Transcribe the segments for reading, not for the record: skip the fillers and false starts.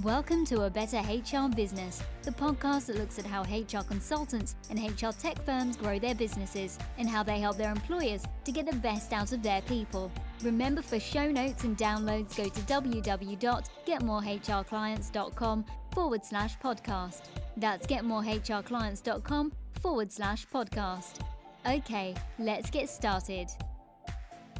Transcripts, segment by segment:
Welcome to A Better HR Business, the podcast that looks at how HR consultants and HR tech firms grow their businesses and how they help their employers to get the best out of their people. Remember, for show notes and downloads, go to www.getmorehrclients.com/podcast. That's getmorehrclients.com/podcast. Okay, let's get started.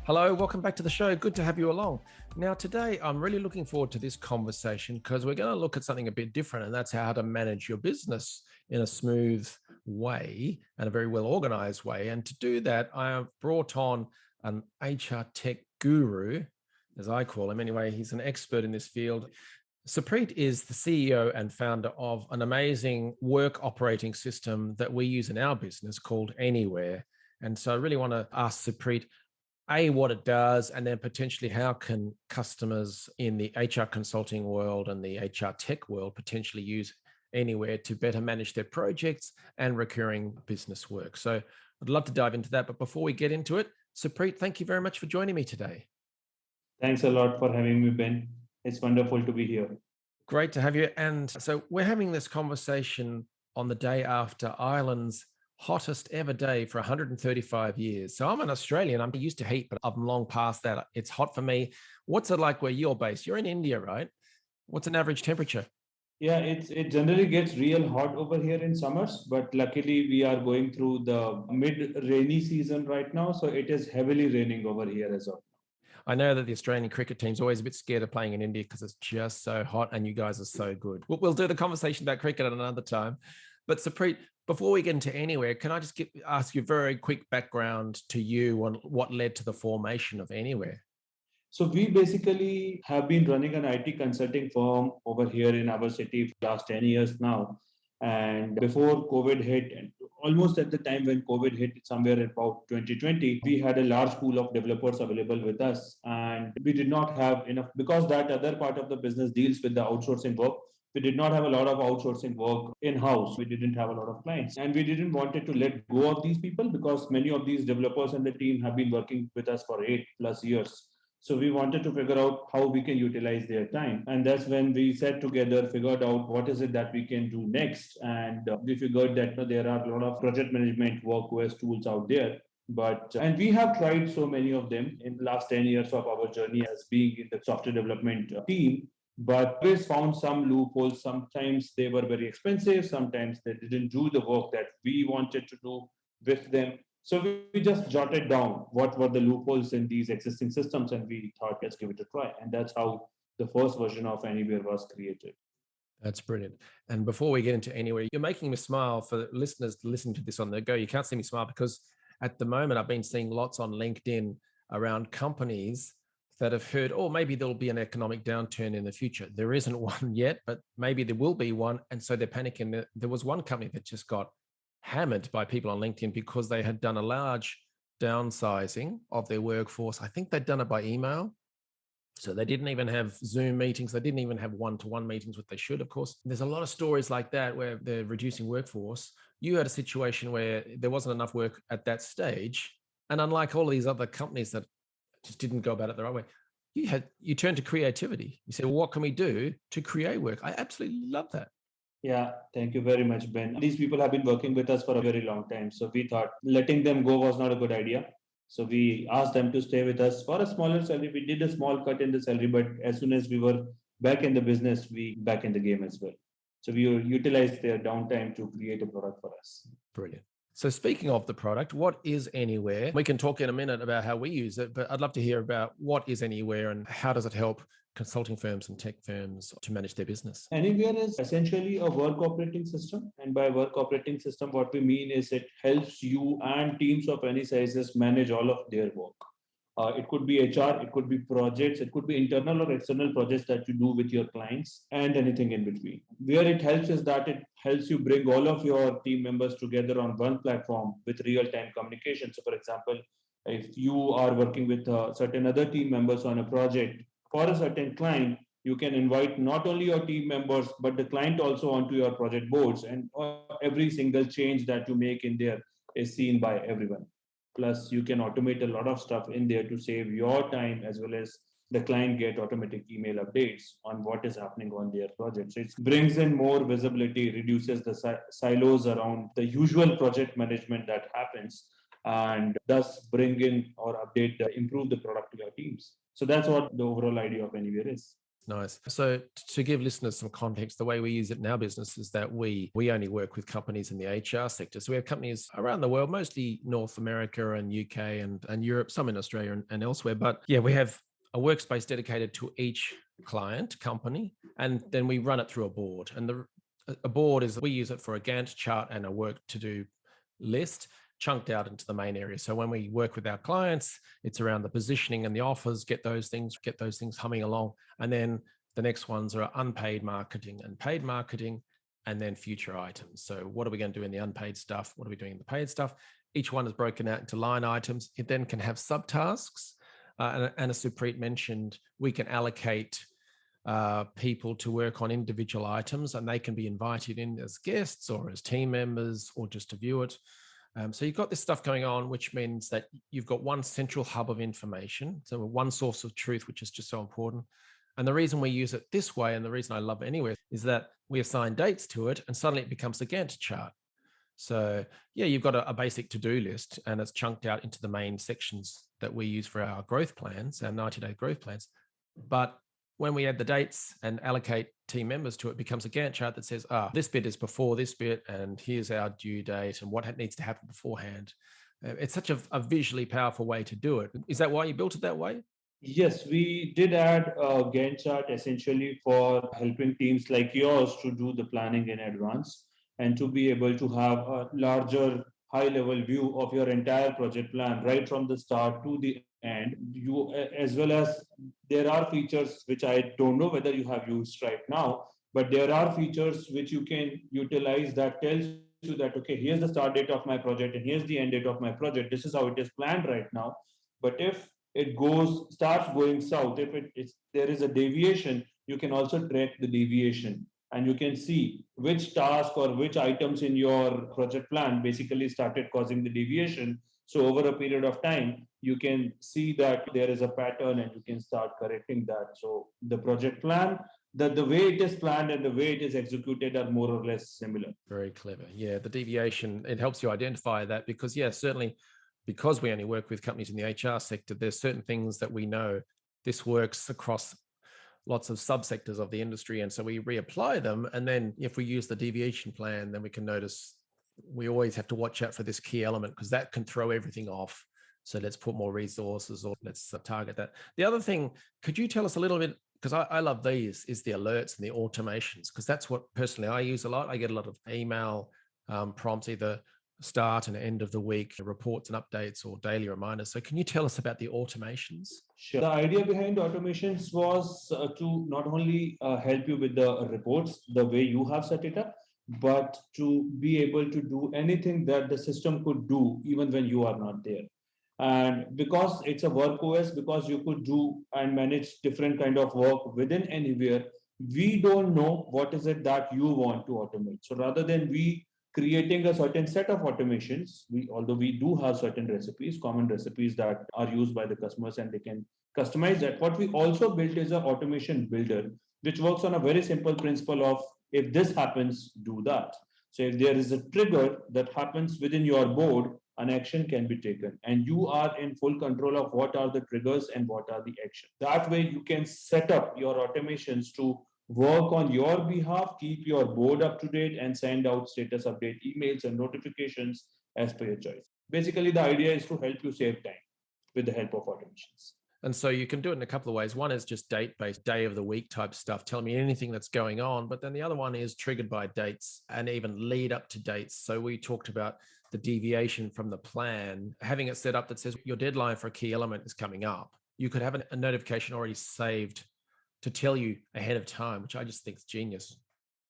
Hello, welcome back to the show. Good to have you along. Now, today, I'm really looking forward to this conversation because we're going to look at something a bit different, and that's how to manage your business in a smooth way and a very well-organized way. And to do that, I have brought on an HR tech guru, as I call him. Anyway, he's an expert in this field. Supreet is the CEO and founder of an amazing work operating system that we use in our business called Anywhere. And so I really want to ask Supreet, what it does, and then potentially how can customers in the HR consulting world and the HR tech world potentially use Anywhere to better manage their projects and recurring business work. So I'd love to dive into that. But before we get into it, Supreet, thank you very much for joining me today. Thanks a lot for having me, Ben. It's wonderful to be here. Great to have you. And so we're having this conversation on the day after Ireland's hottest ever day for 135 years. So I'm an Australian. I'm used to heat, but I'm long past that. It's hot for me. What's it like where you're based? You're in India, right? What's an average temperature? Yeah, it generally gets real hot over here in summers, but luckily we are going through the mid-rainy season right now. So it is heavily raining over here as well. I know that the Australian cricket team's always a bit scared of playing in India because it's just so hot and you guys are so good. We'll do the conversation about cricket at another time. But Supreet, before we get into Anywhere, can I just ask you a very quick background to you on what led to the formation of Anywhere? So we basically have been running an IT consulting firm over here in our city for the last 10 years now. And before COVID hit, and almost at the time when COVID hit, somewhere about 2020, we had a large pool of developers available with us. And we did not have enough, because that other part of the business deals with the outsourcing work. We did not have a lot of outsourcing work in-house. We didn't have a lot of clients. And we didn't want to let go of these people because many of these developers and the team have been working with us for 8+ years. So we wanted to figure out how we can utilize their time. And that's when we sat together, figured out what is it that we can do next. And we figured that there are a lot of project management work-OS tools out there. And we have tried so many of them in the last 10 years of our journey as being in the software development team. But we found some loopholes. Sometimes they were very expensive. Sometimes they didn't do the work that we wanted to do with them. So we just jotted down what were the loopholes in these existing systems, and we thought, let's give it a try. And that's how the first version of Anywhere was created. That's brilliant. And before we get into Anywhere, you're making me smile. For listeners to listen to this on the go, you can't see me smile because at the moment I've been seeing lots on LinkedIn around companies that have heard, maybe there'll be an economic downturn in the future. There isn't one yet, but maybe there will be one. And so they're panicking. There was one company that just got hammered by people on LinkedIn because they had done a large downsizing of their workforce. I think they'd done it by email. So they didn't even have Zoom meetings. They didn't even have one-to-one meetings, which they should, of course. There's a lot of stories like that where they're reducing workforce. You had a situation where there wasn't enough work at that stage. And unlike all of these other companies that just didn't go about it the right way, you turned to creativity. You said, well, what can we do to create work? I absolutely love that. Yeah, thank you very much, Ben. These people have been working with us for a very long time. So we thought letting them go was not a good idea. So we asked them to stay with us for a smaller salary. We did a small cut in the salary, but as soon as we were back in the business, we back in the game as well. So we utilized their downtime to create a product for us. Brilliant. So speaking of the product, what is Anywhere? We can talk in a minute about how we use it, but I'd love to hear about what is Anywhere and how does it help consulting firms and tech firms to manage their business? Anywhere is essentially a work operating system. And by work operating system, what we mean is it helps you and teams of any sizes manage all of their work. It could be HR, it could be projects, it could be internal or external projects that you do with your clients and anything in between. Where it helps is that it helps you bring all of your team members together on one platform with real-time communication. So for example, if you are working with certain other team members on a project for a certain client, you can invite not only your team members, but the client also onto your project boards. And every single change that you make in there is seen by everyone. Plus, you can automate a lot of stuff in there to save your time as well as the client get automatic email updates on what is happening on their project. So it brings in more visibility, reduces the silos around the usual project management that happens, and thus bring in or update, improve the productivity of teams. So that's what the overall idea of Anywhere is. Nice. So to give listeners some context, the way we use it in our business is that we only work with companies in the HR sector. So we have companies around the world, mostly North America and UK and Europe, some in Australia and elsewhere. But yeah, we have a workspace dedicated to each client company, and then we run it through a board. And a board is, we use it for a Gantt chart and a work to do list chunked out into the main area. So when we work with our clients, it's around the positioning and the offers, get those things humming along. And then the next ones are unpaid marketing and paid marketing, and then future items. So what are we going to do in the unpaid stuff? What are we doing in the paid stuff? Each one is broken out into line items. It then can have subtasks. And as Supreet mentioned, we can allocate people to work on individual items, and they can be invited in as guests or as team members or just to view it. So you've got this stuff going on, which means that you've got one central hub of information. So one source of truth, which is just so important. And the reason we use it this way, and the reason I love Anywhere, is that we assign dates to it and suddenly it becomes a Gantt chart. So yeah, you've got a basic to-do list and it's chunked out into the main sections that we use for our growth plans, our 90-day growth plans. But when we add the dates and allocate team members to it, becomes a Gantt chart that says, this bit is before this bit, and here's our due date and what needs to happen beforehand. It's such a visually powerful way to do it. Is that why you built it that way? Yes, we did add a Gantt chart essentially for helping teams like yours to do the planning in advance and to be able to have a larger high level view of your entire project plan right from the start to the end. You, as well as there are features which I don't know whether you have used right now, but there are features which you can utilize that tells you that, okay, here's the start date of my project and here's the end date of my project. This is how it is planned right now. But if it starts going south, if there is a deviation, you can also track the deviation and you can see which task or which items in your project plan basically started causing the deviation. So over a period of time, you can see that there is a pattern and you can start correcting that. So the project plan, the way it is planned and the way it is executed are more or less similar. Very clever. Yeah, the deviation, it helps you identify that because, yeah, certainly because we only work with companies in the HR sector, there's certain things that we know this works across lots of subsectors of the industry. And so we reapply them. And then if we use the deviation plan, then we can notice we always have to watch out for this key element because that can throw everything off. So let's put more resources or let's target that. The other thing, could you tell us a little bit, because I love these, is the alerts and the automations, because that's what personally I use a lot. I get a lot of email prompts, either start and end of the week, reports and updates or daily reminders. So can you tell us about the automations? Sure. The idea behind automations was to not only help you with the reports the way you have set it up, but to be able to do anything that the system could do even when you are not there. And because it's a work OS, because you could do and manage different kind of work within Anywhere, we don't know what is it that you want to automate. So rather than we creating a certain set of automations, although we do have certain recipes, common recipes that are used by the customers and they can customize that. What we also built is an automation builder, which works on a very simple principle of if this happens, do that. So if there is a trigger that happens within your board, an action can be taken and you are in full control of what are the triggers and what are the actions. That way you can set up your automations to work on your behalf, keep your board up to date and send out status update emails and notifications as per your choice. Basically, the idea is to help you save time with the help of automations. And so you can do it in a couple of ways. One is just date-based, day of the week type stuff, tell me anything that's going on. But then the other one is triggered by dates and even lead up to dates. So we talked about the deviation from the plan, having it set up that says your deadline for a key element is coming up. You could have a notification already saved to tell you ahead of time, which I just think is genius.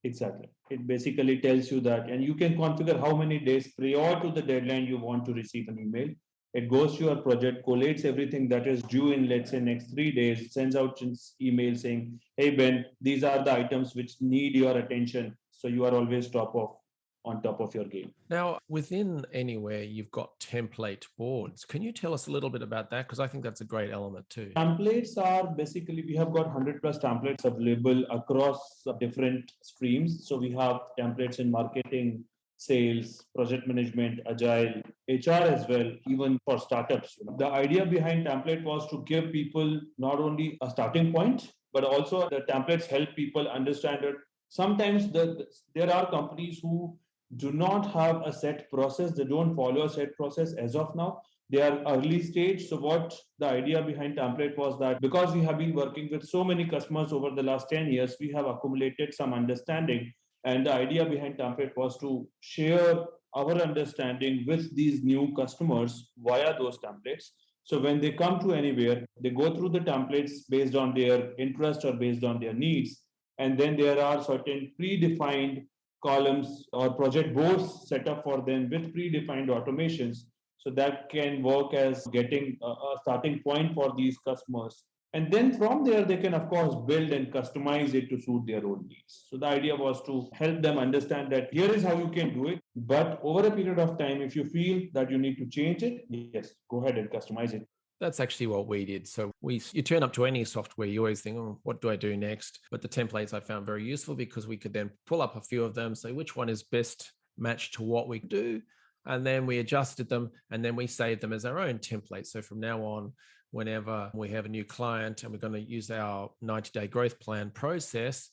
Exactly. It basically tells you that, and you can configure how many days prior to the deadline you want to receive an email. It goes to your project, collates everything that is due in, let's say, next 3 days, sends out an email saying, hey, Ben, these are the items which need your attention. So you are always top of on top of your game. Now, within Anywhere, you've got template boards. Can you tell us a little bit about that? Because I think that's a great element too. Templates are basically, we have got 100 plus templates available across different streams. So we have templates in marketing, sales, project management, agile, HR as well, even for startups. The idea behind template was to give people not only a starting point, but also the templates help people understand it. Sometimes there are companies who do not have a set process, they don't follow a set process as of now. They are early stage. So what the idea behind template was that because we have been working with so many customers over the last 10 years, we have accumulated some understanding. And the idea behind template was to share our understanding with these new customers via those templates. So when they come to Anywhere, they go through the templates based on their interest or based on their needs. And then there are certain predefined columns or project boards set up for them with predefined automations. So that can work as getting a starting point for these customers. And then from there, they can, of course, build and customize it to suit their own needs. So the idea was to help them understand that here is how you can do it. But over a period of time, if you feel that you need to change it, yes, go ahead and customize it. That's actually what we did. So you turn up to any software, you always think, oh, what do I do next? But the templates I found very useful because we could then pull up a few of them, say which one is best matched to what we do. And then we adjusted them and then we saved them as our own template. So from now on, whenever we have a new client and we're going to use our 90-day growth plan process,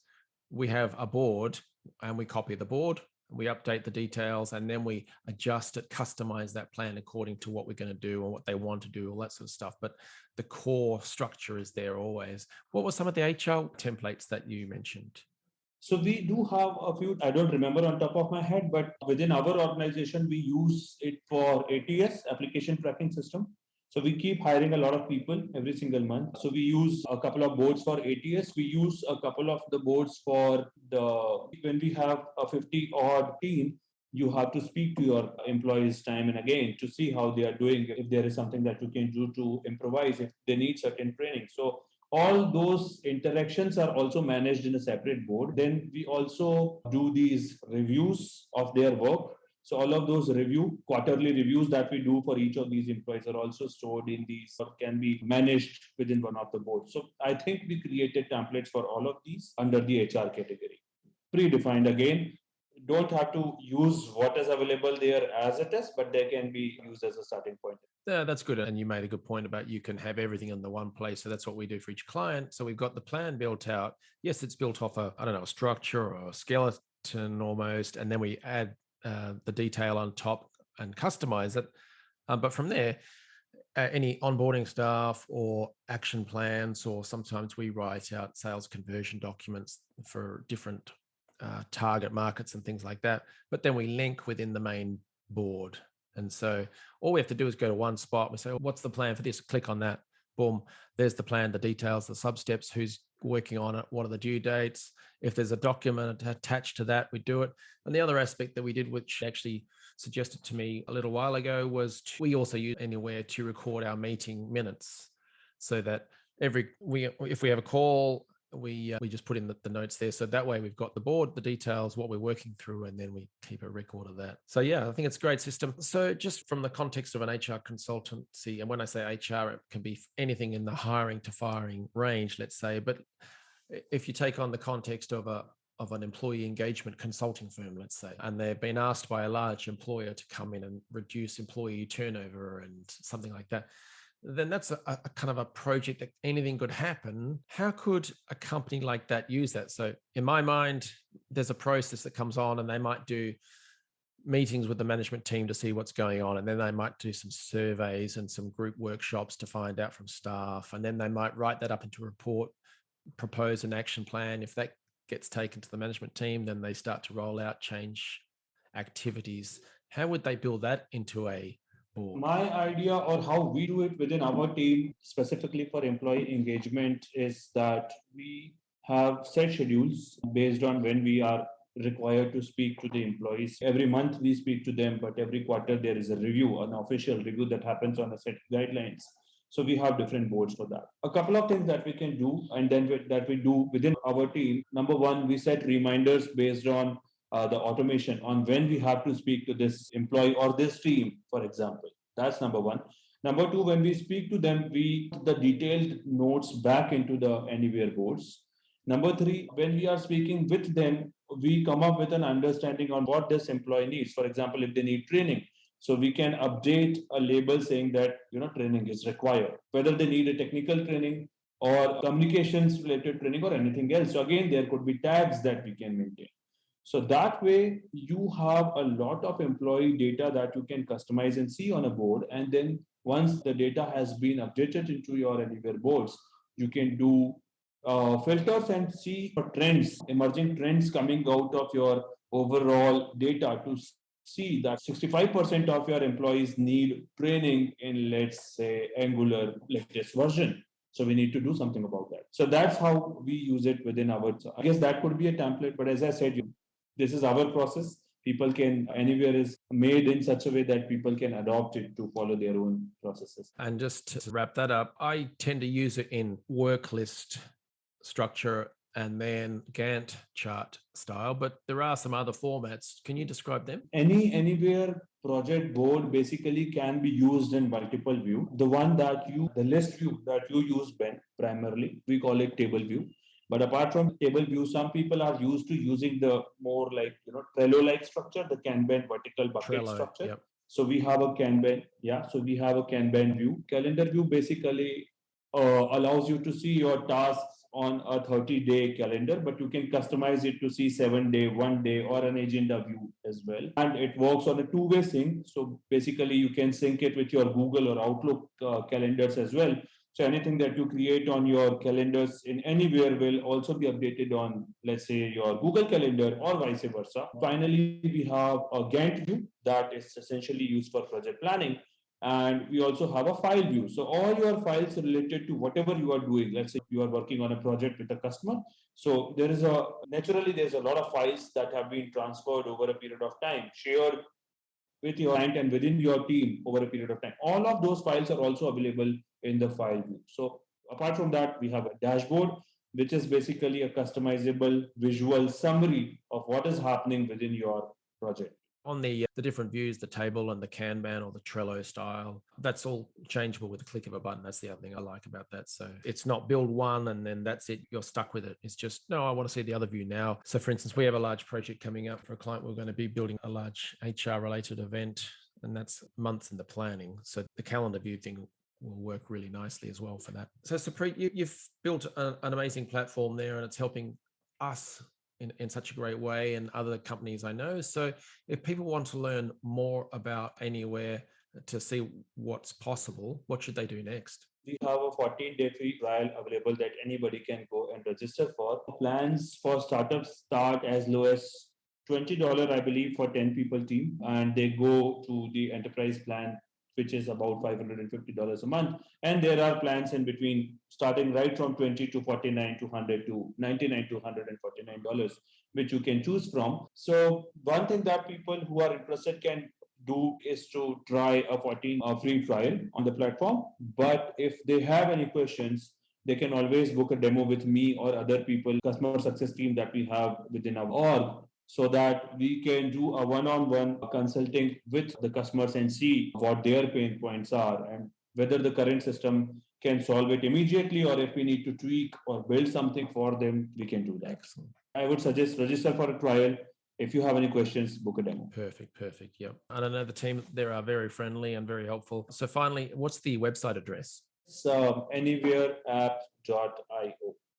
we have a board and we copy the board, we update the details, and then we adjust it, customize that plan according to what we're going to do or what they want to do, all that sort of stuff. But the core structure is there always. What were some of the HR templates that you mentioned? So we do have a few, I don't remember on top of my head, but within our organization, we use it for ATS, application tracking system. So we keep hiring a lot of people every single month. So we use a couple of boards for ATS. We use a couple of the boards for when we have a 50 odd team, you have to speak to your employees time and again to see how they are doing, if there is something that you can do to improvise, if they need certain training. So all those interactions are also managed in a separate board. Then we also do these reviews of their work. So all of those quarterly reviews that we do for each of these employees are also stored in these or can be managed within one of the boards. So I think we created templates for all of these under the HR category. Predefined again, don't have to use what is available there as it is, but they can be used as a starting point. Yeah, that's good. And you made a good point about you can have everything in the one place. So that's what we do for each client. So we've got the plan built out. Yes, it's built off a structure or a skeleton almost. And then we add the detail on top and customize it. But from there, any onboarding stuff or action plans, or sometimes we write out sales conversion documents for different target markets and things like that. But then we link within the main board. And so all we have to do is go to one spot. We say, well, what's the plan for this? Click on that. Boom. There's the plan, the details, the sub steps, who's working on it, what are the due dates. If there's a document attached to that, we do it. And the other aspect that we did, which actually suggested to me a little while ago, was we also use Anywhere to record our meeting minutes so that if we have a call, we just put in the notes there. So that way we've got the board, the details, what we're working through, and then we keep a record of that. So yeah, I think it's a great system. So just from the context of an HR consultancy, and when I say HR, it can be anything in the hiring to firing range, let's say. But if you take on the context of an employee engagement consulting firm, let's say, and they've been asked by a large employer to come in and reduce employee turnover and something like that, then that's a kind of a project that anything could happen. How could a company like that use that? So in my mind, there's a process that comes on and they might do meetings with the management team to see what's going on. And then they might do some surveys and some group workshops to find out from staff. And then they might write that up into a report, propose an action plan. If that gets taken to the management team, then they start to roll out change activities. How would they build that into a board? My idea, or how we do it within our team, specifically for employee engagement, is that we have set schedules based on when we are required to speak to the employees. Every month we speak to them, but every quarter there is a review, an official review that happens on a set guidelines. So we have different boards for that. A couple of things that we can do, and then that we do within our team. Number one, we set reminders based on the automation on when we have to speak to this employee or this team, for example. That's number one. Number two, when we speak to them, we put the detailed notes back into the Anywhere boards. Number three, when we are speaking with them, we come up with an understanding on what this employee needs. For example, if they need training, so we can update a label saying that training is required, whether they need a technical training or communications related training or anything else. So again, there could be tags that we can maintain. So that way, you have a lot of employee data that you can customize and see on a board. And then once the data has been updated into your Anywhere boards, you can do filters and see trends, emerging trends coming out of your overall data to see that 65% of your employees need training in, let's say, Angular latest version. So we need to do something about that. So that's how we use it within our, I guess that could be a template, but as I said, this is our process. People can, Anywhere is made in such a way that people can adopt it to follow their own processes. And just to wrap that up, I tend to use it in work list structure and then Gantt chart style, but there are some other formats. Can you describe them? Anywhere project board basically can be used in multiple view. The list view that you use, Ben, primarily, we call it table view. But apart from table view, some people are used to using the more like, Trello-like structure, the Kanban vertical bucket Trello, structure. Yep. So we have a Kanban. So we have a Kanban view. Calendar view basically allows you to see your tasks on a 30-day calendar, but you can customize it to see 7-day, 1 day, or an agenda view as well. And it works on a two-way sync. So basically, you can sync it with your Google or Outlook calendars as well. So anything that you create on your calendars in Anywhere will also be updated on, let's say, your Google Calendar or vice versa. Finally, we have a Gantt view that is essentially used for project planning. And we also have a file view. So all your files related to whatever you are doing, let's say you are working on a project with a customer. So there's a lot of files that have been transferred over a period of time, shared with your client and within your team over a period of time. All of those files are also available in the file view. So apart from that, we have a dashboard, which is basically a customizable visual summary of what is happening within your project. On the different views, the table and the Kanban or the Trello style, that's all changeable with the click of a button. That's the other thing I like about that. So it's not build one and then that's it, you're stuck with it. It's just, no, I want to see the other view now. So for instance, we have a large project coming up for a client. We're going to be building a large HR related event, and that's months in the planning. So the calendar view thing will work really nicely as well for that. So Supreet, you've built an amazing platform there, and it's helping us in such a great way, and other companies I know. So if people want to learn more about Anywhere to see what's possible, what should they do next? We have a 14-day free trial available that anybody can go and register for. Plans for startups start as low as $20, I believe, for 10 people team, and they go to the enterprise plan, which is about $550 a month. And there are plans in between, starting right from $20 to $49 to $100 to $99 to $149, which you can choose from. So one thing that people who are interested can do is to try a 14 free trial on the platform. But if they have any questions, they can always book a demo with me or other people, customer success team that we have within our org, so that we can do a one-on-one consulting with the customers and see what their pain points are and whether the current system can solve it immediately, or if we need to tweak or build something for them, we can do that. Excellent. I would suggest register for a trial. If you have any questions, book a demo. Perfect. Yep. And I know the team there are very friendly and very helpful. So finally, what's the website address? It's anywhereapp.io.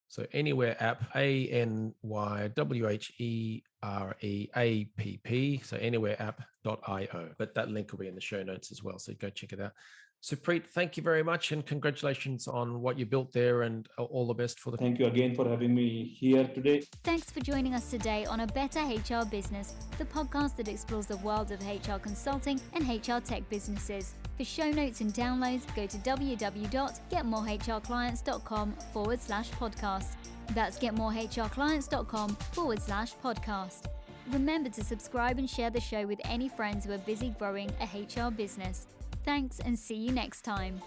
So Anywhere App, ANYWHEREAPP. So anywhereapp.io. But that link will be in the show notes as well. So go check it out. Supreet, thank you very much, and congratulations on what you built there, and all the best for the... Thank you again for having me here today. Thanks for joining us today on A Better HR Business, the podcast that explores the world of HR consulting and HR tech businesses. For show notes and downloads, go to www.getmorehrclients.com/podcast. That's getmorehrclients.com/podcast. Remember to subscribe and share the show with any friends who are busy growing a HR business. Thanks, and see you next time.